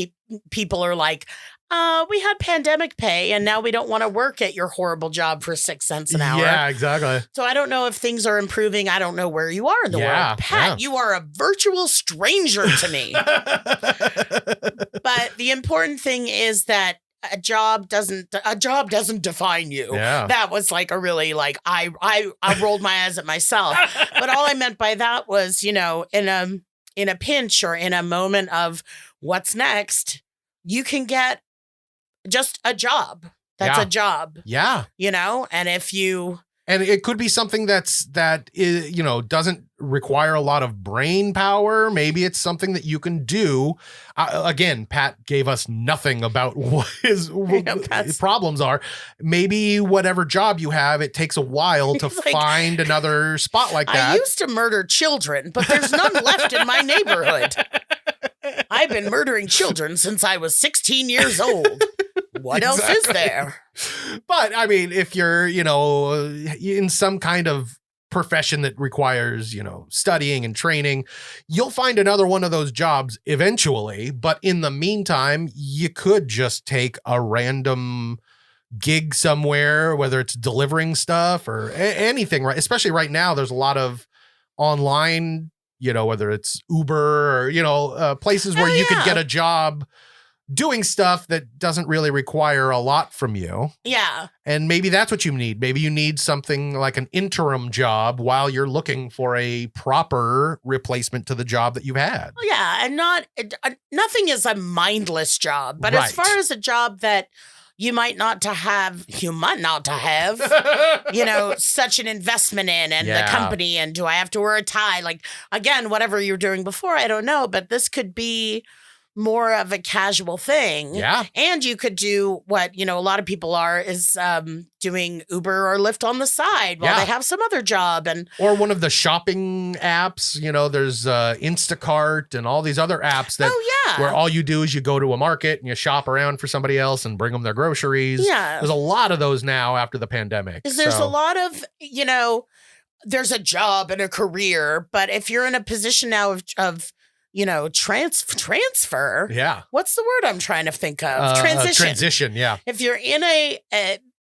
people are like, we had pandemic pay and now we don't want to work at your horrible job for 6 cents an hour. Yeah, exactly. So I don't know if things are improving. I don't know where you are in the world. Pat, you are a virtual stranger to me. But the important thing is that a job doesn't define you. Yeah. That was like a really I rolled my eyes at myself. But all I meant by that was, in a pinch or in a moment of what's next, you can get just a job. That's a job. Yeah. And if you... And it could be something that is, doesn't require a lot of brain power. Maybe it's something that you can do. Again, Pat gave us nothing about what his problems are. Maybe whatever job you have, it takes a while to find another spot like that. I used to murder children, but there's none left in my neighborhood. I've been murdering children since I was 16 years old. What else is there? But if you're, in some kind of profession that requires, studying and training, you'll find another one of those jobs eventually. But in the meantime, you could just take a random gig somewhere, whether it's delivering stuff or anything, right? Especially right now, there's a lot of online, whether it's Uber or, places where you could get a job doing stuff that doesn't really require a lot from you. Yeah. And maybe that's what you need. Maybe you need something like an interim job while you're looking for a proper replacement to the job that you've had. Yeah. And nothing is a mindless job. But as far as a job that you might not to have, such an investment in and the company. And do I have to wear a tie? Like, again, whatever you're doing before, I don't know. But this could be more of a casual thing. Yeah. And you could do what, a lot of people is doing Uber or Lyft on the side while they have some other job. Or one of the shopping apps, there's Instacart and all these other apps that where all you do is you go to a market and you shop around for somebody else and bring them their groceries. Yeah. There's a lot of those now after the pandemic. There's a lot of, there's a job and a career, but if you're in a position now of transfer. Yeah. What's the word I'm trying to think of? Transition. Transition, yeah. If you're in a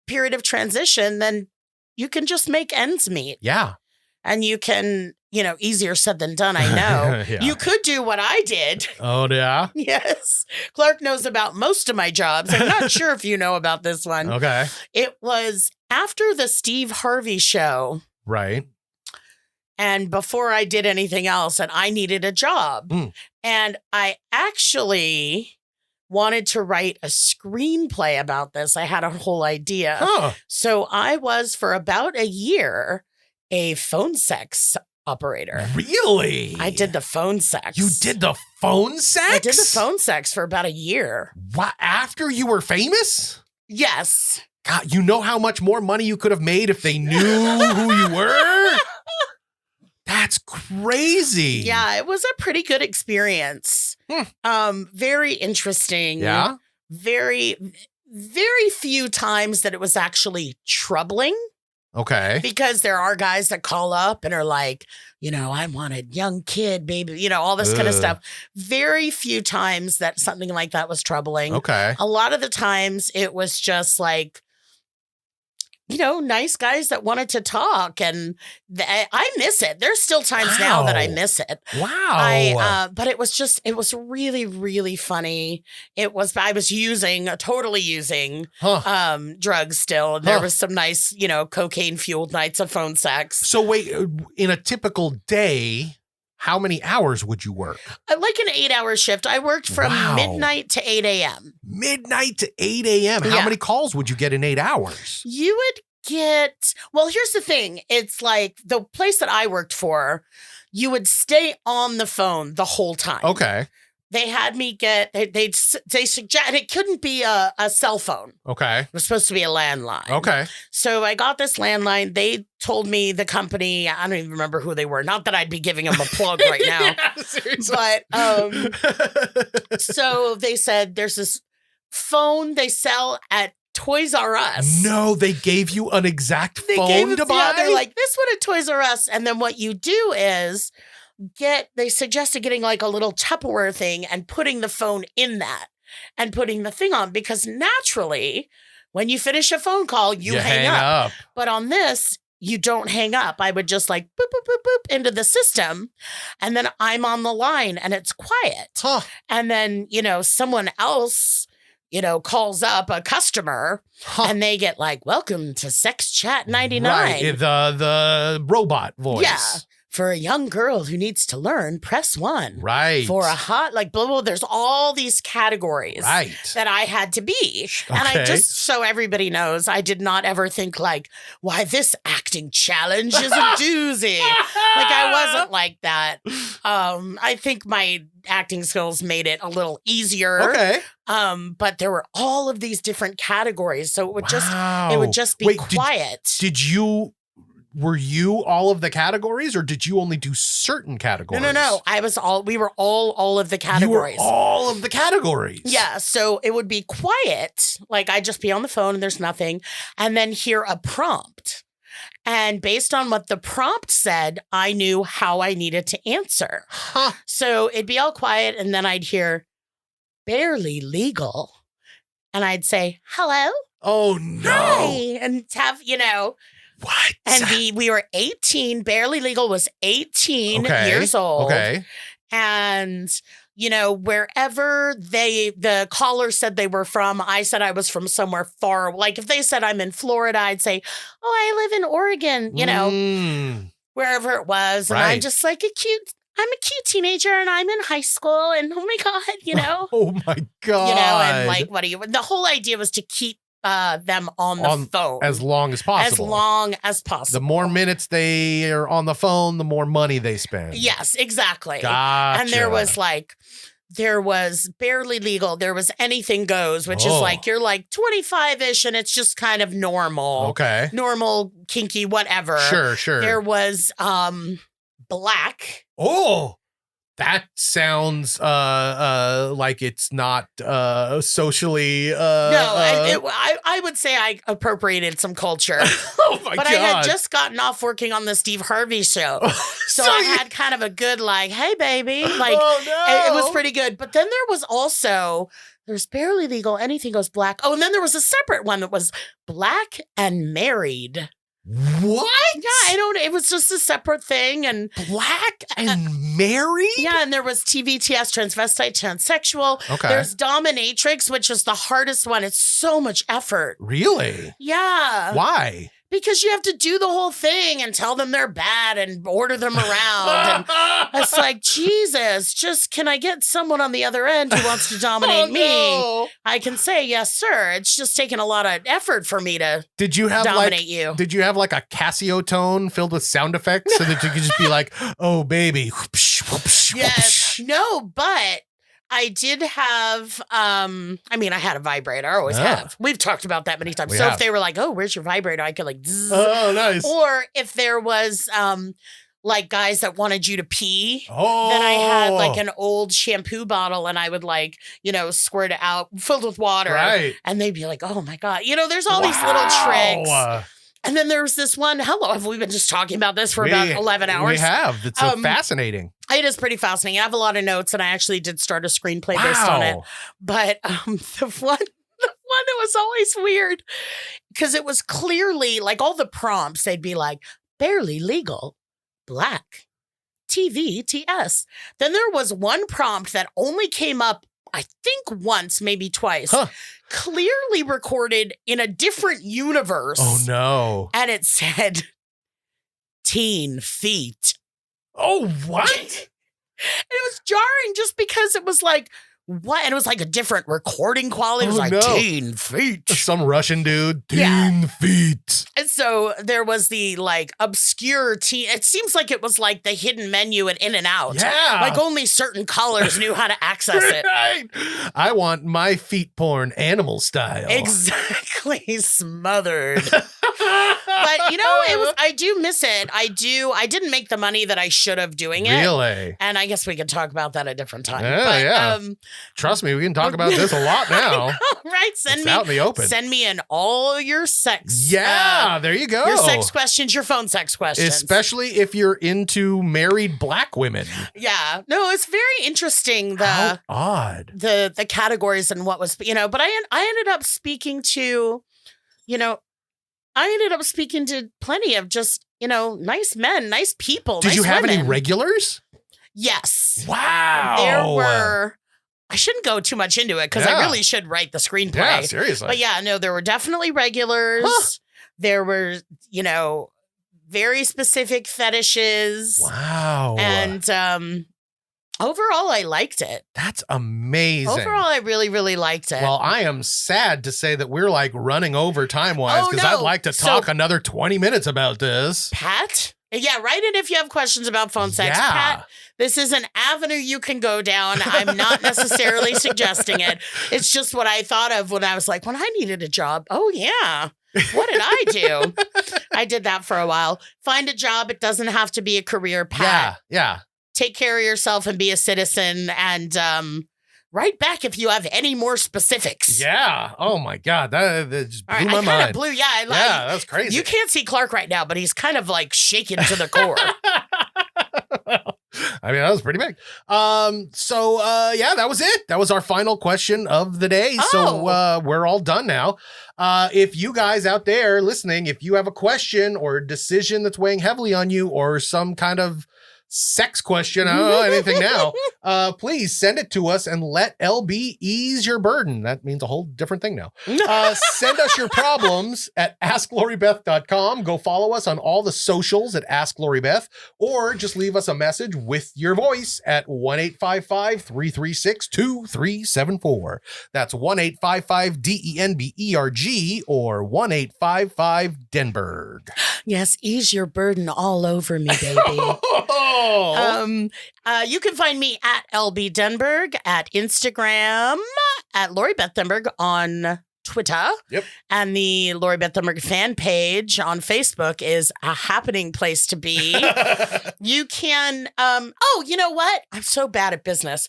period of transition, then you can just make ends meet. Yeah. And you can, easier said than done, I know. Yeah. You could do what I did. Oh, yeah? Yes. Clark knows about most of my jobs. I'm not sure if you know about this one. Okay. It was after the Steve Harvey show. Right. And before I did anything else, and I needed a job. And I actually wanted to write a screenplay about this. I had a whole idea. So I was, for about a year, a phone sex operator. Really? I did the phone sex. You did the phone sex? I did the phone sex for about a year. What? After you were famous? Yes. God, you know how much more money you could have made if they knew who you were? That's crazy. Yeah, it was a pretty good experience. Very interesting. Yeah. Very, very few times that it was actually troubling. Okay. Because there are guys that call up and are like, I want a young kid, baby, all this kind of stuff. Very few times that something like that was troubling. Okay. A lot of the times it was just like, nice guys that wanted to talk. And I miss it. There's still times now that I miss it. Wow. But it was really, really funny. I was totally using drugs still. And there was some nice, cocaine fueled nights of phone sex. So wait, in a typical day, how many hours would you work? Like an 8-hour shift. I worked from midnight to 8 a.m. Midnight to 8 a.m. How many calls would you get in 8 hours? You would get, here's the thing. It's like the place that I worked for, you would stay on the phone the whole time. Okay. They had me they suggest, it couldn't be a cell phone. Okay. It was supposed to be a landline. Okay. So I got this landline. They told me the company, I don't even remember who they were. Not that I'd be giving them a plug right now. Yeah, seriously. But, so they said there's this phone they sell at Toys R Us. No, they gave you an exact phone to buy? Yeah, they're like, this one at Toys R Us. And then what you do is they suggested getting like a little Tupperware thing and putting the phone in that and putting the thing on, because naturally when you finish a phone call, you hang up. But on this, you don't hang up. I would just like boop, boop, boop, boop into the system. And then I'm on the line and it's quiet. And then, someone else, calls up a customer and they get like, welcome to Sex Chat 99. Right. The robot voice. Yeah. For a young girl who needs to learn, press 1. Right. For a hot, like, blah, blah, there's all these categories that I had to be. Okay. And I just, so everybody knows, I did not ever think like, why this acting challenge is a doozy. Like, I wasn't like that. I think my acting skills made it a little easier. Okay. But there were all of these different categories. So it would just be quiet. Were you all of the categories, or did you only do certain categories? No. We were all of the categories. You were all of the categories. Yeah. So it would be quiet. Like I'd just be on the phone and there's nothing, and then hear a prompt. And based on what the prompt said, I knew how I needed to answer. So it'd be all quiet, and then I'd hear barely legal. And I'd say, hello? Oh, no. Hi. And have, What? And we were 18. Barely Legal was 18 years old. Okay. And, wherever the caller said they were from, I said I was from somewhere far. Like if they said I'm in Florida, I'd say, oh, I live in Oregon, wherever it was. And I'm just like I'm a cute teenager and I'm in high school. And oh my God, Oh my God. And like, the whole idea was to keep them on the phone. As long as possible. As long as possible. The more minutes they are on the phone, the more money they spend. Yes, exactly. Gotcha. And there was Barely Legal. There was Anything Goes, which is like, you're like 25-ish and it's just kind of normal. Okay. Normal, kinky, whatever. Sure. There was Black. Oh, that sounds like it's not socially. I would say I appropriated some culture. Oh my God! But I had just gotten off working on the Steve Harvey show, so I had kind of a good like, "Hey, baby," like it was pretty good. But then there's Barely Legal, Anything Goes, Black. Oh, and then there was a separate one that was Black and Married. What? Yeah, it was just a separate thing. And Black and Married? Yeah, and there was TVTS, Transvestite, Transsexual. Okay. There's Dominatrix, which is the hardest one. It's so much effort. Really? Yeah. Why? Because you have to do the whole thing and tell them they're bad and order them around. And it's like, Jesus, just can I get someone on the other end who wants to dominate me? I can say, yes, sir. It's just taking a lot of effort for me to dominate you. Did you have like a Casio tone filled with sound effects so that you could just be like, oh, baby. Yes. No, but I did have, I had a vibrator. I always have. We've talked about that many times. If they were like, oh, where's your vibrator? I could like, zzz. Oh, nice. Or if there was, like guys that wanted you to pee, then I had like an old shampoo bottle and I would like, squirt it out filled with water. Right. And they'd be like, oh my God, there's all these little tricks. And then there's this one. Have we been just talking about this for about 11 hours? We have. It's fascinating. It is pretty fascinating. I have a lot of notes, and I actually did start a screenplay based on it. But the one that was always weird, because it was clearly like all the prompts, they'd be like, Barely Legal, Black, TVTS. Then there was one prompt that only came up, I think once, maybe twice. Clearly recorded in a different universe. Oh, no. And it said, Teen Feet. Oh, what? It was jarring just because it was like, what? And it was like a different recording quality. It was like, Teen Feet. Some Russian dude. Teen Feet. And so there was the like obscure teen. It seems like it was like the hidden menu at In-N-Out. Yeah. Like only certain callers knew how to access it. Right. I want my feet porn animal style. Exactly. Smothered. But I do miss it. I didn't make the money that I should have doing it. Really? And I guess we could talk about that a different time. Yeah. Trust me, we can talk about this a lot now. Right? Out in the open. Send me in all your sex. Yeah, there you go. Your sex questions, your phone sex questions. Especially if you're into married Black women. Yeah. No, it's very interesting. How odd. The categories and what was, but I ended up speaking to, plenty of just, nice men, nice people. Did nice you have women. any regulars? Yes. Wow. There were, I shouldn't go too much into it because I really should write the screenplay. Yeah, seriously. But yeah, no, there were definitely regulars. Huh. There were, very specific fetishes. Wow. And overall, I liked it. That's amazing. Overall, I really, really liked it. Well, I am sad to say that we're like running over time-wise because I'd like to talk another 20 minutes about this. Pat? Yeah, write in if you have questions about phone sex. Yeah. Pat, this is an avenue you can go down. I'm not necessarily suggesting it. It's just what I thought of when I was like, when I needed a job. Oh, yeah. What did I do? I did that for a while. Find a job. It doesn't have to be a career, Pat. Yeah. Take care of yourself and be a citizen. And write back if you have any more specifics. Yeah. Oh, my God. That just blew my mind. I kind of blew. Yeah, that's crazy. You can't see Clark right now, but he's kind of like shaken to the core. I mean, that was pretty big. That was it. That was our final question of the day. Oh. So we're all done now. If you guys out there listening, if you have a question or decision that's weighing heavily on you or some kind of sex question, I don't know anything now, please send it to us and let LB ease your burden. That means a whole different thing now. Send us your problems at AskLoriBeth.com. Go follow us on all the socials at AskLoriBeth, or just leave us a message with your voice at 1-855-336-2374. That's 1-855-DENBERG or 1-855-DENBERG. Yes, ease your burden all over me, baby. You can find me at LB Denberg, at Instagram, at Lori Beth Denberg on Twitter. Yep. And the Lori Beth Denberg fan page on Facebook is a happening place to be. You can, you know what? I'm so bad at business.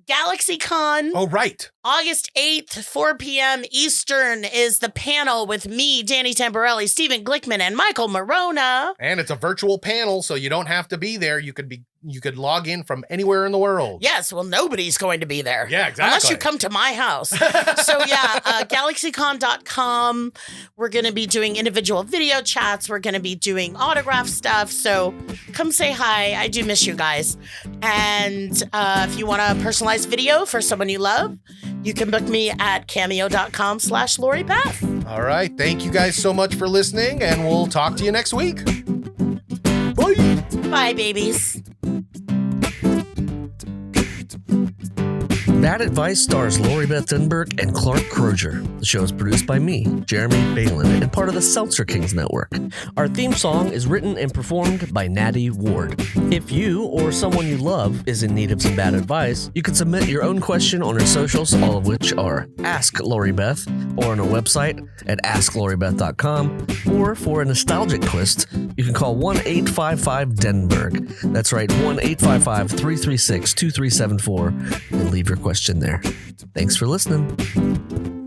GalaxyCon. Oh, right. August 8th, 4 p.m. Eastern is the panel with me, Danny Tamborelli, Stephen Glickman, and Michael Morona. And it's a virtual panel, so you don't have to be there. You could log in from anywhere in the world. Yes, well, nobody's going to be there. Yeah, exactly. Unless you come to my house. GalaxyCon.com. We're going to be doing individual video chats. We're going to be doing autograph stuff. So come say hi. I do miss you guys. And if you want a personalized video for someone you love, you can book me at cameo.com/LoriBeth. All right. Thank you guys so much for listening, and we'll talk to you next week. Bye. Bye, babies. Bad Advice stars Lori Beth Denberg and Clark Crozier. The show is produced by me, Jeremy Balin, and part of the Seltzer Kings Network. Our theme song is written and performed by Natty Ward. If you or someone you love is in need of some bad advice, you can submit your own question on our socials, all of which are Ask Lori Beth, or on our website at AskLoriBeth.com, or for a nostalgic twist, you can call 1-855-DENBERG. That's right, 1-855-336-2374, and leave your question there. Thanks for listening.